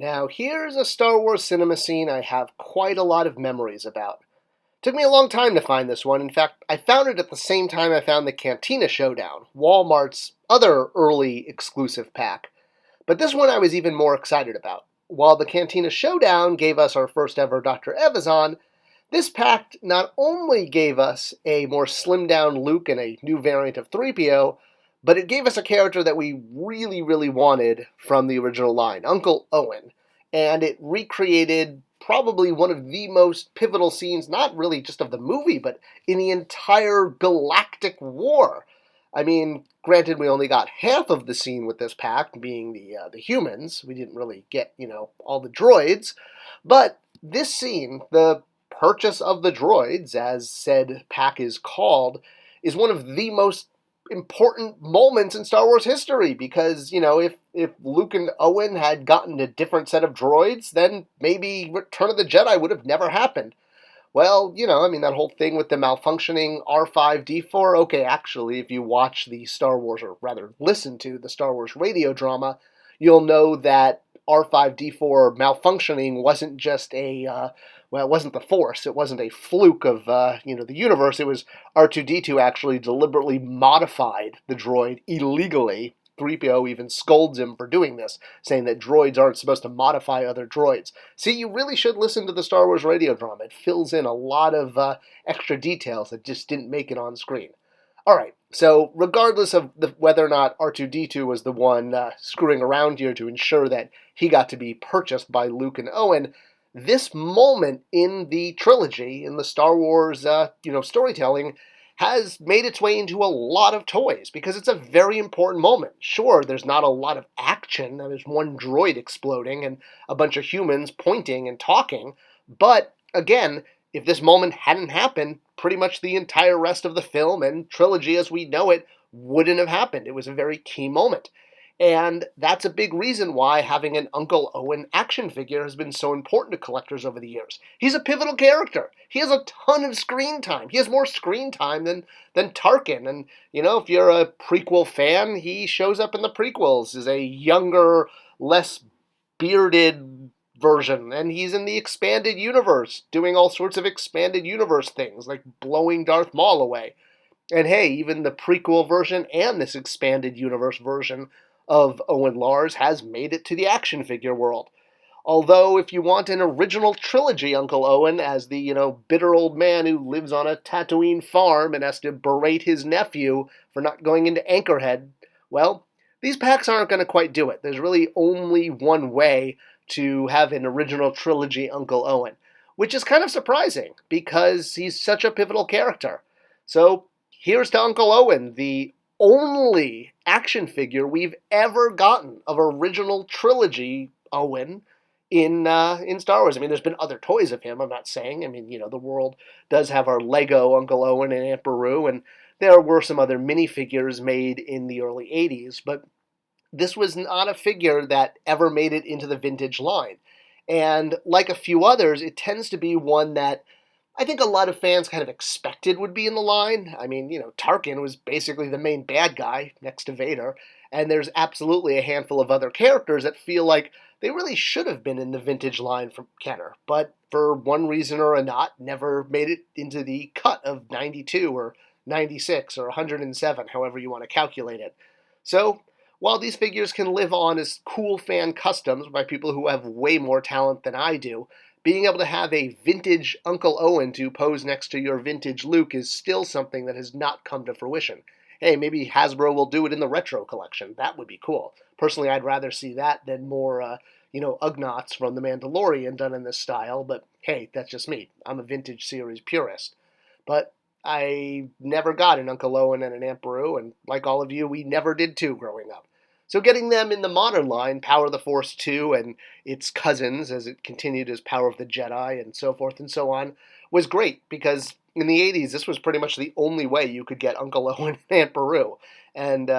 Now, here's a Star Wars cinema scene I have quite a lot of memories about. Took me a long time to find this one. In fact, I found it at the same time I found the Cantina Showdown, Wal-Mart's other early exclusive pack. But this one I was even more excited about. While the Cantina Showdown gave us our first ever Dr. Evazan, this pack not only gave us a more slimmed down Luke and a new variant of 3PO, but it gave us a character that we really wanted from the original line, Uncle Owen. And it recreated probably one of the most pivotal scenes, not really just of the movie, but in the entire galactic war. I mean, granted, we only got half of the scene with this pack, being the humans. We didn't really get, all the droids. But this scene, the purchase of the droids, as said pack is called, is one of the most important moments in Star Wars history because, if Luke and Owen had gotten a different set of droids, then maybe Return of the Jedi would have never happened. Well, that whole thing with the malfunctioning R5-D4, okay, actually, if you watch the Star Wars, or rather listen to the Star Wars radio drama, you'll know that R5-D4 malfunctioning wasn't just it wasn't the Force. It wasn't a fluke of, the universe. It was R2-D2 actually deliberately modified the droid illegally. 3PO even scolds him for doing this, saying that droids aren't supposed to modify other droids. See, you really should listen to the Star Wars radio drama. It fills in a lot of extra details that just didn't make it on screen. All right, so regardless of whether or not R2-D2 was the one screwing around here to ensure that he got to be purchased by Luke and Owen, this moment in the trilogy, in the Star Wars, storytelling, has made its way into a lot of toys because it's a very important moment. Sure, there's not a lot of action. There's one droid exploding and a bunch of humans pointing and talking. But again, if this moment hadn't happened, pretty much the entire rest of the film and trilogy as we know it wouldn't have happened. It was a very key moment. And that's a big reason why having an Uncle Owen action figure has been so important to collectors over the years. He's a pivotal character. He has a ton of screen time. He has more screen time than Tarkin. And, if you're a prequel fan, he shows up in the prequels as a younger, less bearded version. And he's in the expanded universe, doing all sorts of expanded universe things, like blowing Darth Maul away. And hey, even the prequel version and this expanded universe version of Owen Lars has made it to the action figure world. Although, if you want an original trilogy Uncle Owen as the, bitter old man who lives on a Tatooine farm and has to berate his nephew for not going into Anchorhead, well, these packs aren't going to quite do it. There's really only one way to have an original trilogy Uncle Owen, which is kind of surprising because he's such a pivotal character. So, here's to Uncle Owen, the only action figure we've ever gotten of original trilogy Owen in Star Wars. I mean, there's been other toys of him, I'm not saying. I mean, the world does have our Lego Uncle Owen and Aunt Beru, and there were some other minifigures made in the early 80s, but this was not a figure that ever made it into the vintage line. And like a few others, it tends to be one that I think a lot of fans kind of expected would be in the line. I mean, Tarkin was basically the main bad guy next to Vader, and there's absolutely a handful of other characters that feel like they really should have been in the vintage line from Kenner, but for one reason or another, never made it into the cut of 92 or 96 or 107, however you want to calculate it. So, while these figures can live on as cool fan customs by people who have way more talent than I do, being able to have a vintage Uncle Owen to pose next to your vintage Luke is still something that has not come to fruition. Hey, maybe Hasbro will do it in the retro collection. That would be cool. Personally, I'd rather see that than more, Ugnaughts from The Mandalorian done in this style. But hey, that's just me. I'm a vintage series purist. But I never got an Uncle Owen and an Aunt Beru, and like all of you, we never did too growing up. So getting them in the modern line, Power of the Force 2 and its cousins as it continued as Power of the Jedi and so forth and so on, was great because in the 80s this was pretty much the only way you could get Uncle Owen and Aunt Beru. And,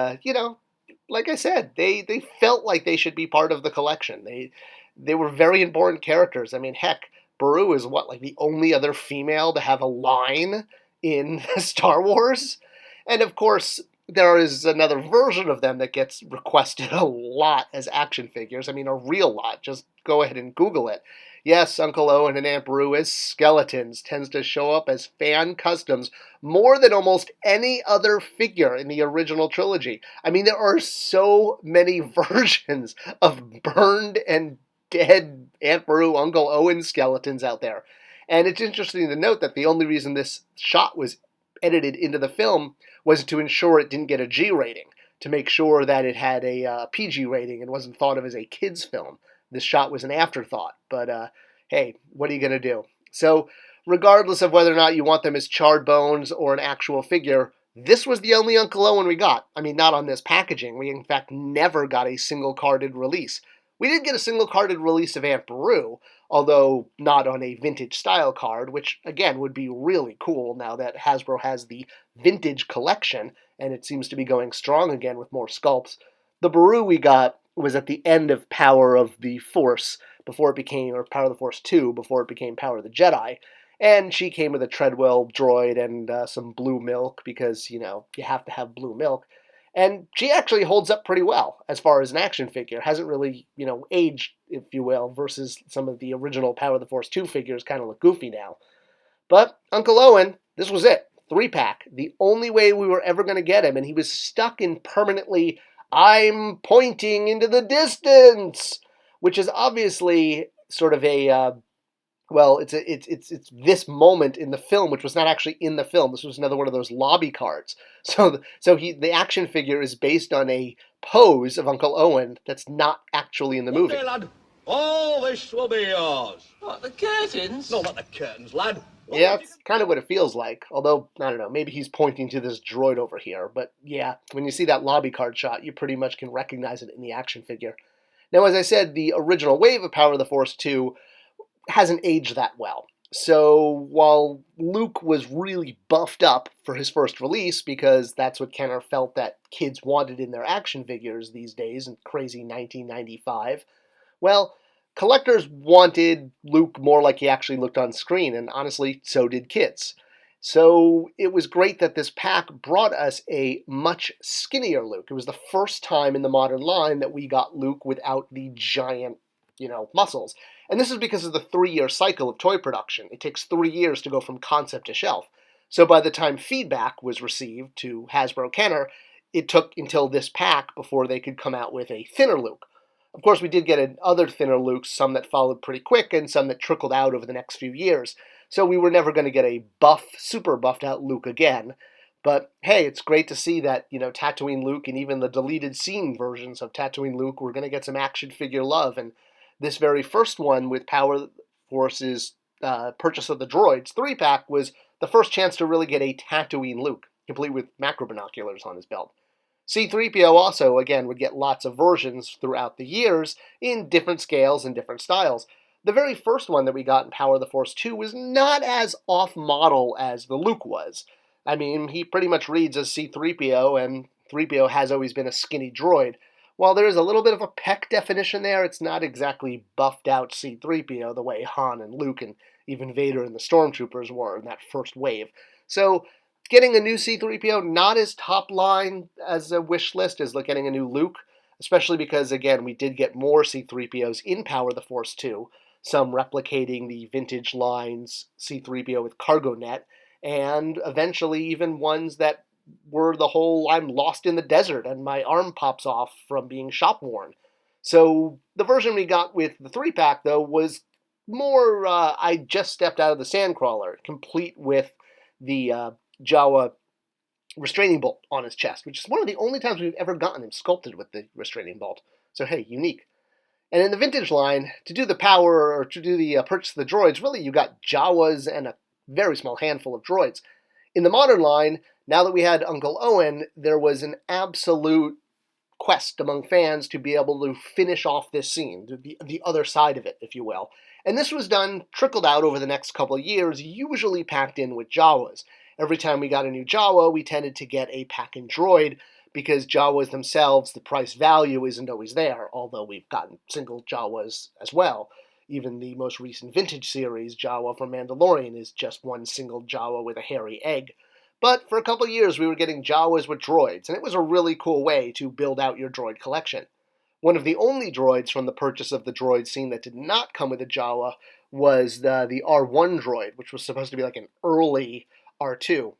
like I said, they felt like they should be part of the collection. They were very important characters. I mean, heck, Beru is like the only other female to have a line in Star Wars? And of course, there is another version of them that gets requested a lot as action figures. I mean, a real lot. Just go ahead and Google it. Yes, Uncle Owen and Aunt Beru as skeletons tends to show up as fan customs more than almost any other figure in the original trilogy. I mean, there are so many versions of burned and dead Aunt Beru, Uncle Owen skeletons out there. And it's interesting to note that the only reason this shot was edited into the film was to ensure it didn't get a G rating, to make sure that it had a PG rating and wasn't thought of as a kids' film. This shot was an afterthought, but hey, what are you going to do? So, regardless of whether or not you want them as charred bones or an actual figure, this was the only Uncle Owen we got. I mean, not on this packaging. We, in fact, never got a single-carded release. We did get a single-carded release of Aunt Beru, although not on a vintage-style card, which, again, would be really cool now that Hasbro has the vintage collection, and it seems to be going strong again with more sculpts. The Beru we got was at the end of Power of the Force, before it became, or Power of the Force 2, before it became Power of the Jedi. And she came with a Treadwell droid and some blue milk, because, you know, you have to have blue milk. And she actually holds up pretty well as far as an action figure. Hasn't really, you know, aged, if you will, versus some of the original Power of the Force 2 figures kind of look goofy now. But Uncle Owen, this was it. 3-pack. The only way we were ever going to get him, and he was stuck in permanently, I'm pointing into the distance, which is obviously sort of a well, it's this moment in the film, which was not actually in the film. This was another one of those lobby cards. So the action figure is based on a pose of Uncle Owen that's not actually in the movie. Okay, lad. All this will be yours. What, the curtains? No, not the curtains, lad. Yeah, it's kind of what it feels like. Although, I don't know, maybe he's pointing to this droid over here. But yeah, when you see that lobby card shot, you pretty much can recognize it in the action figure. Now, as I said, the original wave of Power of the Force 2 hasn't aged that well. So while Luke was really buffed up for his first release, because that's what Kenner felt that kids wanted in their action figures these days in crazy 1995, well, collectors wanted Luke more like he actually looked on screen, and honestly, so did kids. So it was great that this pack brought us a much skinnier Luke. It was the first time in the modern line that we got Luke without the giant, muscles. And this is because of the 3-year cycle of toy production. It takes 3 years to go from concept to shelf. So by the time feedback was received to Hasbro Kenner, it took until this pack before they could come out with a thinner Luke. Of course, we did get other thinner Lukes, some that followed pretty quick and some that trickled out over the next few years. So we were never going to get a super buffed out Luke again. But hey, it's great to see that, Tatooine Luke and even the deleted scene versions of Tatooine Luke, we're going to get some action figure love. And this very first one with Power Force's purchase of the Droids 3-pack was the first chance to really get a Tatooine Luke, complete with macro binoculars on his belt. C-3PO also, again, would get lots of versions throughout the years in different scales and different styles. The very first one that we got in Power of the Force 2 was not as off-model as the Luke was. I mean, he pretty much reads as C-3PO, and 3PO has always been a skinny droid. While there is a little bit of a pec definition there, it's not exactly buffed out C-3PO the way Han and Luke and even Vader and the Stormtroopers were in that first wave. So getting a new C-3PO, not as top line as a wish list as getting a new Luke, especially because, again, we did get more C-3POs in Power of the Force 2, some replicating the vintage lines C-3PO with cargo net, and eventually even ones that were the whole I'm lost in the desert and my arm pops off from being shop worn. So the version we got with the 3-pack, though, was more I just stepped out of the sandcrawler, complete with the Jawa restraining bolt on his chest, which is one of the only times we've ever gotten him sculpted with the restraining bolt. So hey, unique. And in the vintage line, to do the power or to do the purchase of the droids, really you got Jawas and a very small handful of droids. In the modern line, now that we had Uncle Owen, there was an absolute quest among fans to be able to finish off this scene, the other side of it, if you will. And this was done, trickled out over the next couple of years, usually packed in with Jawas. Every time we got a new Jawa, we tended to get a pack-in droid, because Jawas themselves, the price value isn't always there, although we've gotten single Jawas as well. Even the most recent vintage series, Jawa from Mandalorian, is just one single Jawa with a hairy egg. But for a couple of years, we were getting Jawas with droids, and it was a really cool way to build out your droid collection. One of the only droids from the purchase of the droid scene that did not come with a Jawa was the R1 droid, which was supposed to be like an early R2,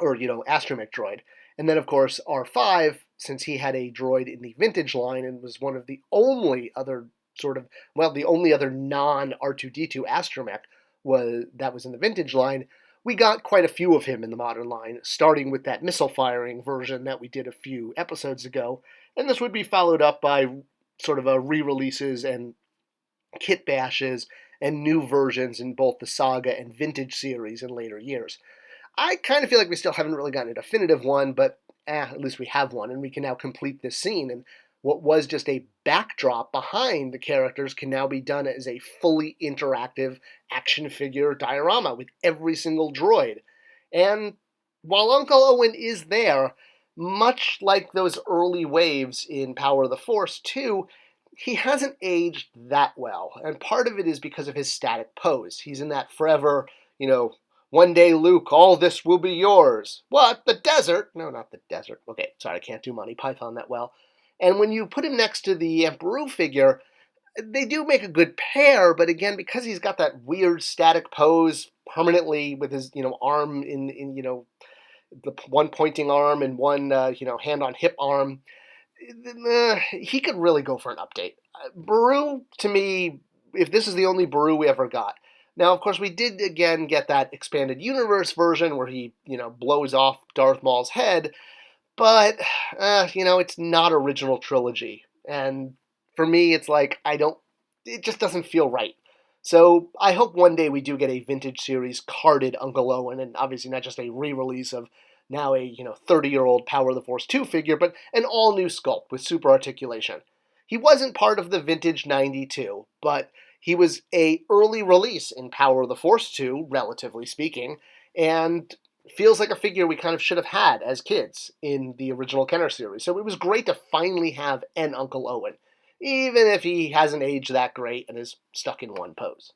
or, astromech droid. And then, of course, R5, since he had a droid in the vintage line and was one of the only other the only other non-R2-D2 astromech that was in the vintage line, we got quite a few of him in the modern line, starting with that missile-firing version that we did a few episodes ago, and this would be followed up by sort of a re-releases and kit bashes and new versions in both the Saga and Vintage series in later years. I kind of feel like we still haven't really gotten a definitive one, but at least we have one, and we can now complete this scene. And what was just a backdrop behind the characters can now be done as a fully interactive action figure diorama with every single droid. And while Uncle Owen is there, much like those early waves in Power of the Force 2, he hasn't aged that well. And part of it is because of his static pose. He's in that forever, one day, Luke, all this will be yours. What? The desert? No, not the desert. Okay, sorry, I can't do Monty Python that well. And when you put him next to the Emperor figure, they do make a good pair, but again, because he's got that weird static pose permanently with his, arm in the one pointing arm and one, hand on hip arm, he could really go for an update. Baru, to me, if this is the only Baru we ever got. Now, of course, we did again get that expanded universe version where he, blows off Darth Maul's head, but, it's not original trilogy. And for me, it's like, it just doesn't feel right. So I hope one day we do get a vintage series carded Uncle Owen, and obviously not just a re-release of now a 30-year-old Power of the Force 2 figure, but an all-new sculpt with super articulation. He wasn't part of the vintage 92, but he was a early release in Power of the Force 2, relatively speaking, and feels like a figure we kind of should have had as kids in the original Kenner series. So it was great to finally have an Uncle Owen, even if he hasn't aged that great and is stuck in one pose.